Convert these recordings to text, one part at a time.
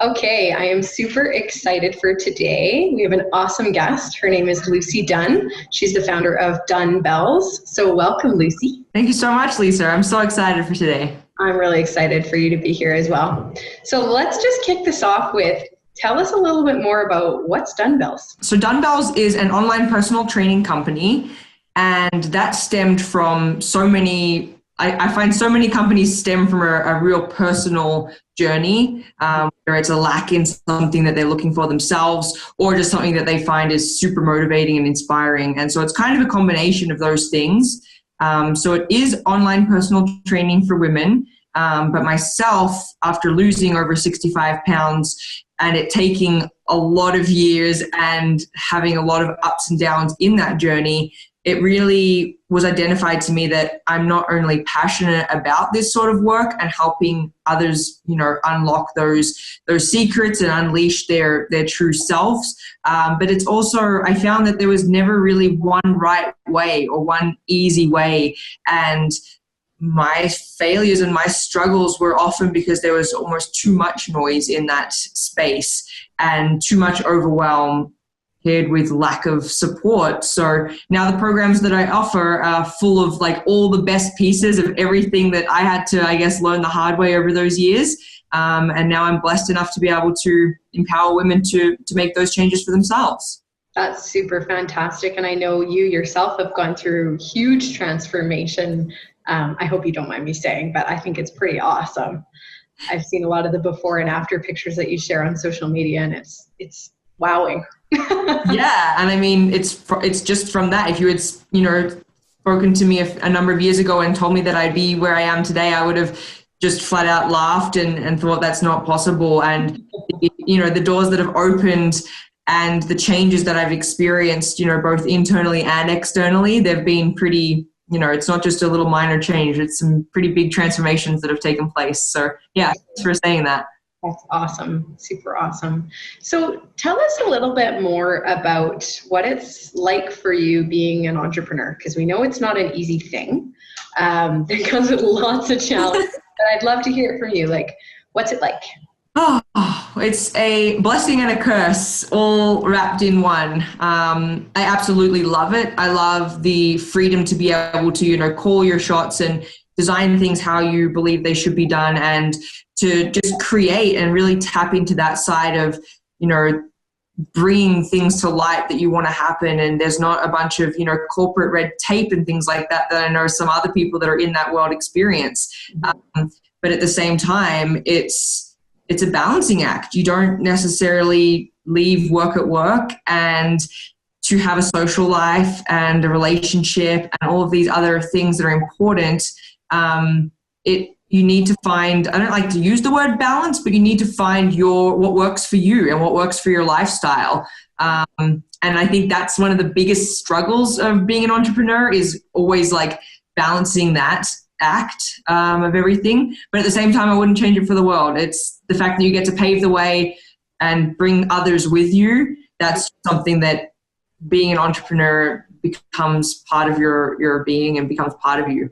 Okay, I am super excited for today. We have an awesome guest. Her name is Lucy Dunn. She's the founder of Dunnebells. So welcome, Lucy. Thank you so much, Lisa. I'm so excited for today. I'm really excited for you to be here as well. So let's just kick this off with, tell us a little bit more about what's Dunnebells. So Dunnebells is an online personal training company, and that stemmed from so many, I find so many companies stem from a real personal journey, where it's a lack in something that they're looking for themselves or just something that they find is super motivating and inspiring. And so it's kind of a combination of those things. So it is online personal training for women, but myself, after losing over 65 pounds and it taking a lot of years and having a lot of ups and downs in that journey, it really was identified to me that I'm not only passionate about this sort of work and helping others, unlock those secrets and unleash their true selves, but it's also, I found that there was never really one right way or one easy way. And my failures and my struggles were often because there was almost too much noise in that space and too much overwhelm paired with lack of support. So now the programs that I offer are full of like all the best pieces of everything that I had to, I guess, learn the hard way over those years. And now I'm blessed enough to be able to empower women to make those changes for themselves. That's super fantastic. And I know you yourself have gone through huge transformation. I hope you don't mind me saying, but I think it's pretty awesome. I've seen a lot of the before and after pictures that you share on social media, and it's wowing. Yeah, and I mean, it's just from that. If you had, spoken to me a number of years ago and told me that I'd be where I am today, I would have just flat out laughed and thought that's not possible. And, the doors that have opened and the changes that I've experienced, both internally and externally, they've been pretty, it's not just a little minor change. It's some pretty big transformations that have taken place. So yeah, thanks for saying that. That's awesome. Super awesome. So tell us a little bit more about what it's like for you being an entrepreneur, because we know it's not an easy thing. There comes with lots of challenges, but I'd love to hear it from you. Like, what's it like? Oh, it's a blessing and a curse all wrapped in one. I absolutely love it. I love the freedom to be able to, call your shots and design things how you believe they should be done, and to just create and really tap into that side of, bringing things to light that you want to happen. And there's not a bunch of, corporate red tape and things like that I know some other people that are in that world experience. But at the same time, it's a balancing act. You don't necessarily leave work at work, and to have a social life and a relationship and all of these other things that are important, you need to find, I don't like to use the word balance, but you need to find what works for you and what works for your lifestyle. And I think that's one of the biggest struggles of being an entrepreneur, is always like balancing that act of everything. But at the same time, I wouldn't change it for the world. It's the fact that you get to pave the way and bring others with you. That's something that being an entrepreneur becomes part of your being and becomes part of you.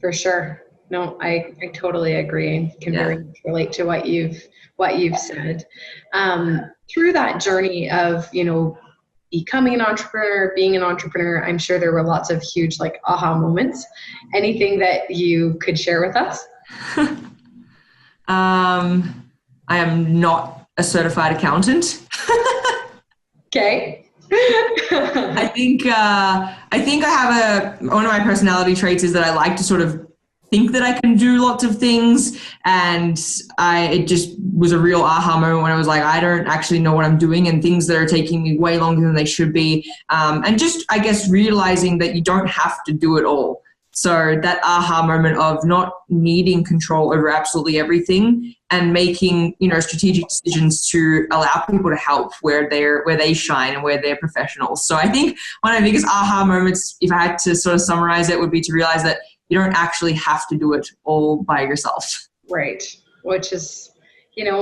For sure. No, I totally agree. I can very much relate to what you've said. Through that journey of, becoming an entrepreneur, being an entrepreneur, I'm sure there were lots of huge aha moments. Anything that you could share with us? I am not a certified accountant. Okay. I think I have one of my personality traits is that I like to sort of think that I can do lots of things, and it just was a real aha moment when I was like, I don't actually know what I'm doing, and things that are taking me way longer than they should be, and just, I guess, realizing that you don't have to do it all. So that aha moment of not needing control over absolutely everything and making, strategic decisions to allow people to help where they shine and where they're professionals. So I think one of the biggest aha moments, if I had to sort of summarize it, would be to realize that you don't actually have to do it all by yourself. Right. Which is,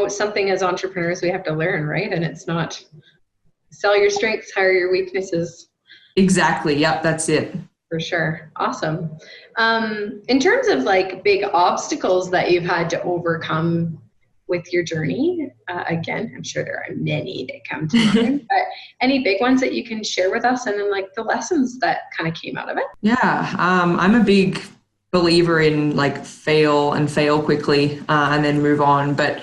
something as entrepreneurs we have to learn, right? And it's not sell your strengths, hire your weaknesses. Exactly. Yep. That's it. For sure. Awesome. In terms of big obstacles that you've had to overcome with your journey? Again, I'm sure there are many that come to mind, but any big ones that you can share with us, and then like the lessons that kind of came out of it? Yeah, I'm a big believer in like fail quickly and then move on. But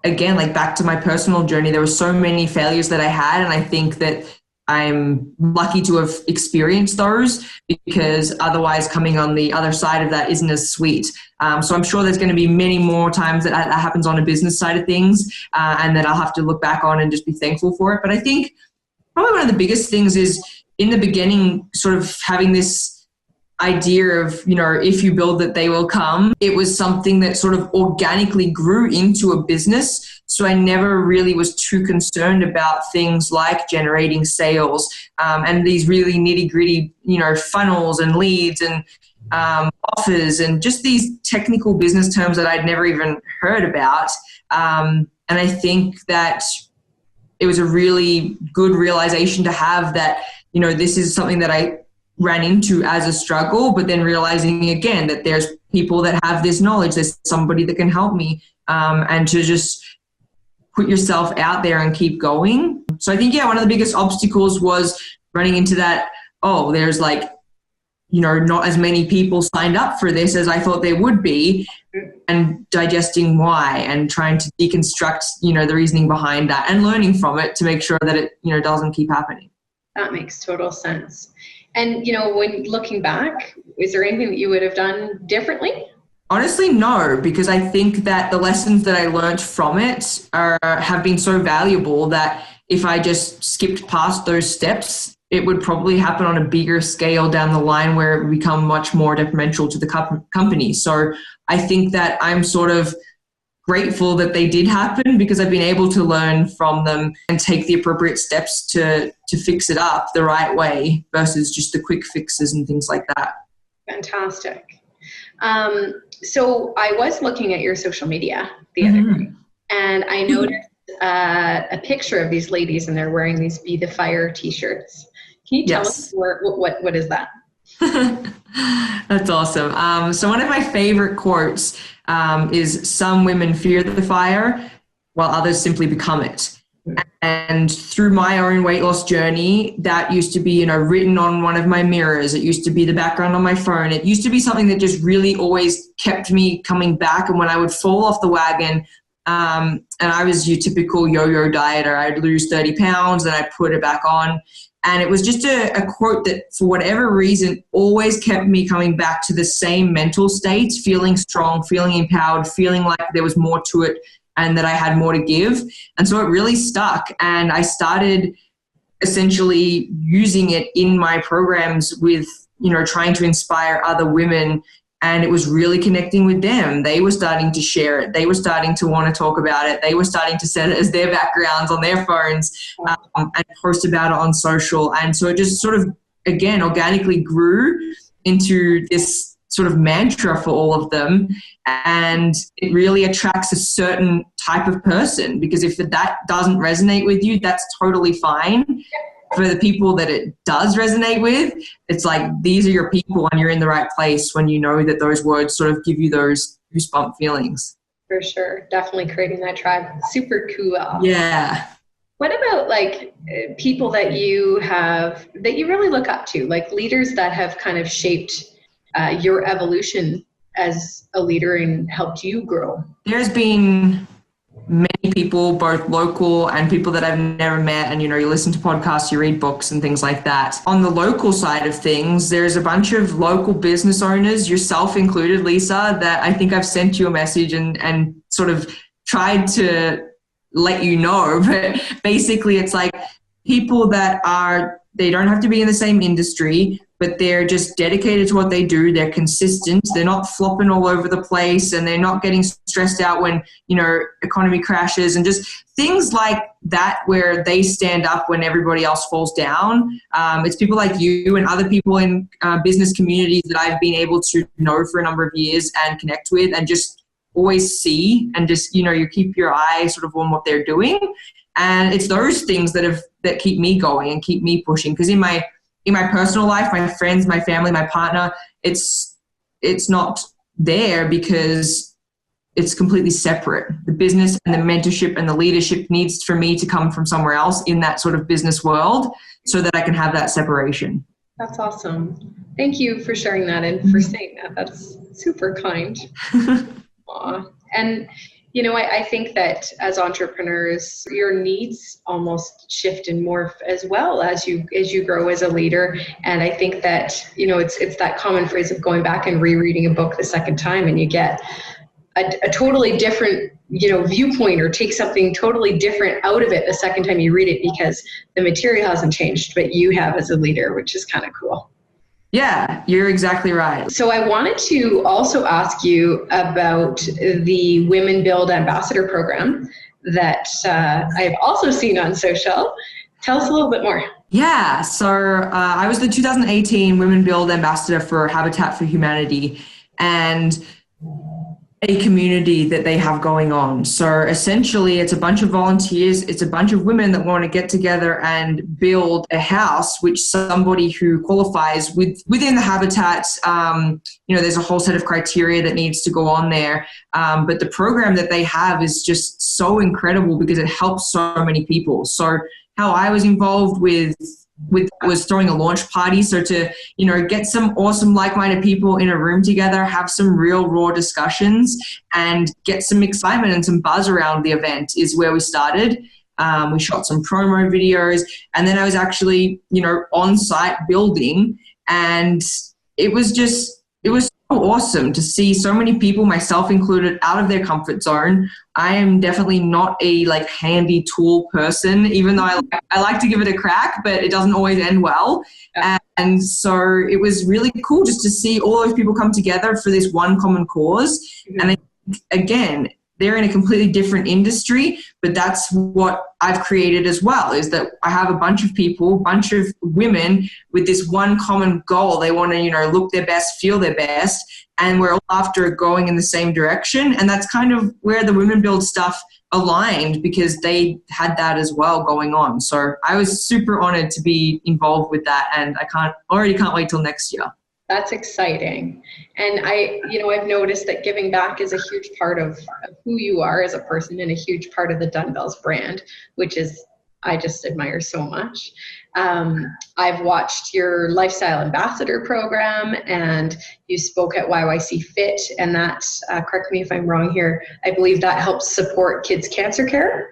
again, like back to my personal journey, there were so many failures that I had, and I think that I'm lucky to have experienced those, because otherwise coming on the other side of that isn't as sweet. So I'm sure there's going to be many more times that happens on a business side of things, and that I'll have to look back on and just be thankful for it. But I think probably one of the biggest things is in the beginning, sort of having this idea of, you know, if you build it, they will come. It was something that sort of organically grew into a business. So I never really was too concerned about things like generating sales and these really nitty gritty, you know, funnels and leads and offers and just these technical business terms that I'd never even heard about. And I think that it was a really good realization to have that, you know, this is something that I ran into as a struggle, but then realizing again that there's people that have this knowledge, there's somebody that can help me, and to just put yourself out there and keep going. So I think, yeah, one of the biggest obstacles was running into that, oh, there's like, you know, not as many people signed up for this as I thought there would be, and digesting why and trying to deconstruct, you know, the reasoning behind that and learning from it to make sure that it, you know, doesn't keep happening. That makes total sense. And, you know, when looking back, is there anything that you would have done differently? Honestly, no, because I think that the lessons that I learned from it have been so valuable that if I just skipped past those steps, it would probably happen on a bigger scale down the line where it would become much more detrimental to the company. So I think that I'm sort of grateful that they did happen, because I've been able to learn from them and take the appropriate steps to fix it up the right way versus just the quick fixes and things like that. Fantastic. So I was looking at your social media the other day, and I noticed a picture of these ladies, and they're wearing these Be the Fire t-shirts. Can you tell us what is that? That's awesome. So one of my favorite quotes is, "Some women fear the fire while others simply become it." And through my own weight loss journey, that used to be, you know, written on one of my mirrors. It used to be the background on my phone. It used to be something that just really always kept me coming back. And when I would fall off the wagon, and I was your typical yo-yo dieter, I'd lose 30 pounds and I'd put it back on. And it was just a quote that, for whatever reason, always kept me coming back to the same mental state, feeling strong, feeling empowered, feeling like there was more to it and that I had more to give. And so it really stuck. And I started essentially using it in my programs with, you know, trying to inspire other women. And it was really connecting with them. They were starting to share it. They were starting to want to talk about it. They were starting to set it as their backgrounds on their phones and post about it on social. And so it just sort of, again, organically grew into this sort of mantra for all of them. And it really attracts a certain type of person, because if that doesn't resonate with you, that's totally fine. For the people that it does resonate with, it's like, these are your people and you're in the right place when you know that those words sort of give you those goosebump feelings. For sure. Definitely creating that tribe. Super cool. Yeah. What about like people that you really look up to, like leaders that have kind of shaped your evolution as a leader and helped you grow? There's been many people, both local and people that I've never met. And, you know, you listen to podcasts, you read books and things like that. On the local side of things, there's a bunch of local business owners, yourself included, Lisa, that I think I've sent you a message and sort of tried to let you know. But basically it's like people that they don't have to be in the same industry, but they're just dedicated to what they do. They're consistent. They're not flopping all over the place, and they're not getting stressed out when, you know, economy crashes and just things like that, where they stand up when everybody else falls down. It's people like you and other people in business communities that I've been able to know for a number of years and connect with and just always see, and just, you know, you keep your eye sort of on what they're doing. And it's those things that keep me going and keep me pushing. Because in my personal life, my friends, my family, my partner, it's not there because it's completely separate. The business and the mentorship and the leadership needs for me to come from somewhere else in that sort of business world so that I can have that separation. That's awesome. Thank you for sharing that and for saying that. That's super kind. Aw. And, I think that as entrepreneurs, your needs almost shift and morph as well as you grow as a leader. And I think that, it's that common phrase of going back and rereading a book the second time, and you get a totally different, viewpoint, or take something totally different out of it the second time you read it, because the material hasn't changed, but you have as a leader, which is kind of cool. Yeah, you're exactly right. So I wanted to also ask you about the Women Build Ambassador program that I've also seen on social. Tell us a little bit more. Yeah, so I was the 2018 Women Build Ambassador for Habitat for Humanity, and a community that they have going on. So essentially it's a bunch of volunteers, it's a bunch of women that want to get together and build a house which somebody who qualifies within the habitat, there's a whole set of criteria that needs to go on there. But the program that they have is just so incredible because it helps so many people. So how I was involved with was throwing a launch party. So to, get some awesome like-minded people in a room together, have some real raw discussions and get some excitement and some buzz around the event is where we started. We shot some promo videos, and then I was actually, on site building, and it was so awesome to see so many people, myself included, out of their comfort zone. I am definitely not a handy tool person, even though I like to give it a crack, but it doesn't always end well. Yeah. And so it was really cool just to see all those people come together for this one common cause. Mm-hmm. And again, they're in a completely different industry, but that's what I've created as well, is that I have a bunch of people, bunch of women with this one common goal. They want to, look their best, feel their best, and we're all after going in the same direction. And that's kind of where the Women Build stuff aligned, because they had that as well going on. So I was super honored to be involved with that, and I already can't wait till next year. That's exciting. And I've noticed that giving back is a huge part of who you are as a person, and a huge part of the Dunnebells brand, which is, I just admire so much. I've watched your Lifestyle Ambassador program, and you spoke at YYC Fit, and that, correct me if I'm wrong here, I believe that helps support kids' cancer care.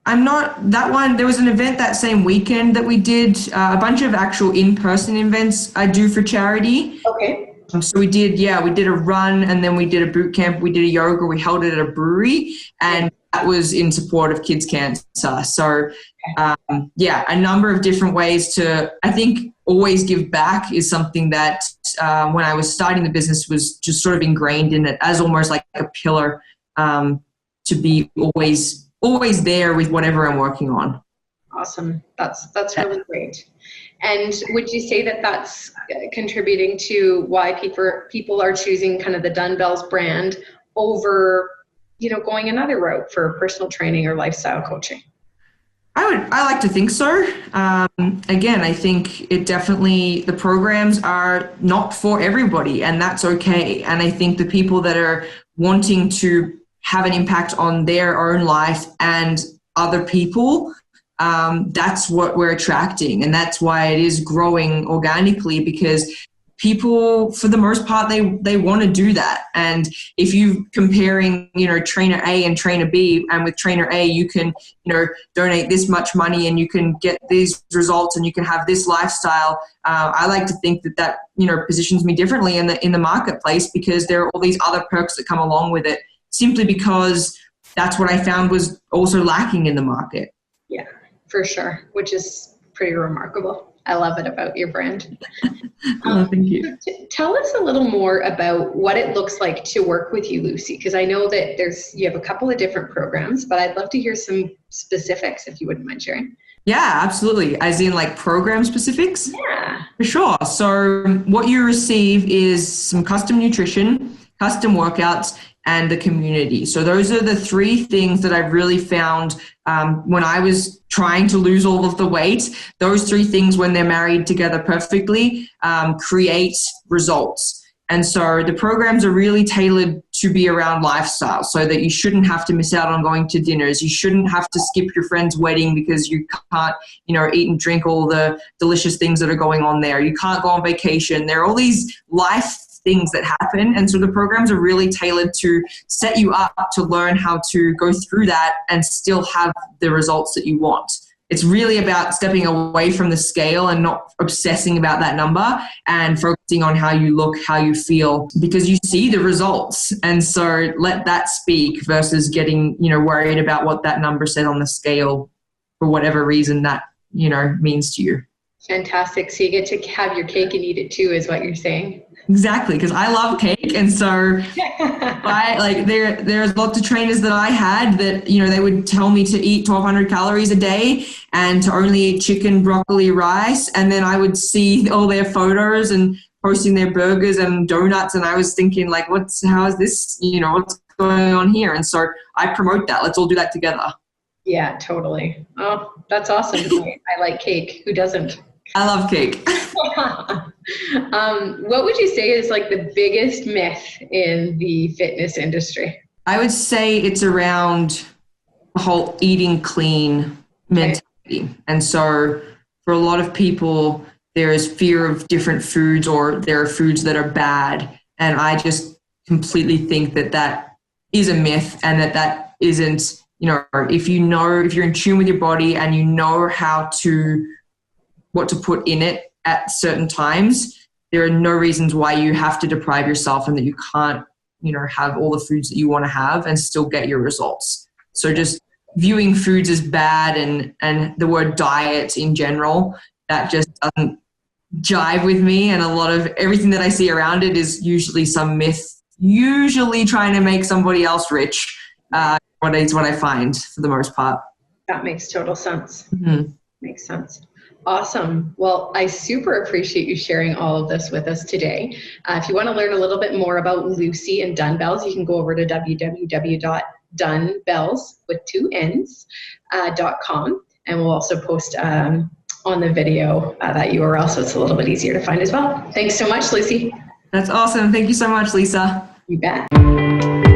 I'm not that one. There was an event that same weekend that we did, a bunch of actual in-person events I do for charity. Okay. So we did a run, and then we did a boot camp, we did a yoga, we held it at a brewery, and that was in support of kids' cancer. So a number of different ways to, I think, always give back is something that when I was starting the business was just sort of ingrained in it as almost like a pillar, to be always there with whatever I'm working on. Awesome. That's really great. And would you say that that's contributing to why people are choosing kind of the Dunnebells brand over, going another route for personal training or lifestyle coaching? I like to think so. Again, I think the programs are not for everybody, and that's okay. And I think the people that are wanting to have an impact on their own life and other people, that's what we're attracting. And that's why it is growing organically, because people, for the most part, they want to do that. And if you're comparing, trainer A and trainer B, and with trainer A, you can, donate this much money and you can get these results and you can have this lifestyle. I like to think that, positions me differently in the marketplace, because there are all these other perks that come along with it, simply because that's what I found was also lacking in the market. Yeah, for sure, which is pretty remarkable. I love it about your brand. Thank you. Tell us a little more about what it looks like to work with you, Lucy, because I know that you have a couple of different programs, but I'd love to hear some specifics if you wouldn't mind sharing. Yeah, absolutely. As in program specifics? Yeah. For sure. So what you receive is some custom nutrition, custom workouts, and the community. So those are the three things that I've really found when I was trying to lose all of the weight. Those three things, when they're married together perfectly, create results. And so the programs are really tailored to be around lifestyle, so that you shouldn't have to miss out on going to dinners. You shouldn't have to skip your friend's wedding because you can't, eat and drink all the delicious things that are going on there. You can't go on vacation. There are all these life things that happen. And so the programs are really tailored to set you up to learn how to go through that and still have the results that you want. It's really about stepping away from the scale and not obsessing about that number and focusing on how you look, how you feel, because you see the results. And so let that speak versus getting, worried about what that number said on the scale for whatever reason that, means to you. Fantastic. So you get to have your cake and eat it too, is what you're saying. Exactly, because I love cake, and so there's lots of trainers that I had that they would tell me to eat 1,200 calories a day and to only eat chicken, broccoli, rice, and then I would see all their photos and posting their burgers and donuts, and I was thinking how is this? What's going on here? And so I promote that. Let's all do that together. Yeah, totally. Oh, that's awesome. I like cake. Who doesn't? I love cake. What would you say is the biggest myth in the fitness industry? I would say it's around the whole eating clean mentality. Okay. And so for a lot of people, there is fear of different foods, or there are foods that are bad. And I just completely think that is a myth, and that isn't, if you're in tune with your body and you know what to put in it at certain times, there are no reasons why you have to deprive yourself and that you can't, have all the foods that you want to have and still get your results. So just viewing foods as bad and the word diet in general, that just doesn't jive with me. And a lot of everything that I see around it is usually some myth, usually trying to make somebody else rich. What I find for the most part. That makes total sense. Mm-hmm. Makes sense. Awesome. Well, I super appreciate you sharing all of this with us today. If you want to learn a little bit more about Lucy and Dunnebells, you can go over to www.dunnebells.com, and we'll also post on the video that URL, so it's a little bit easier to find as well. Thanks so much, Lucy. That's awesome. Thank you so much, Lisa. You bet.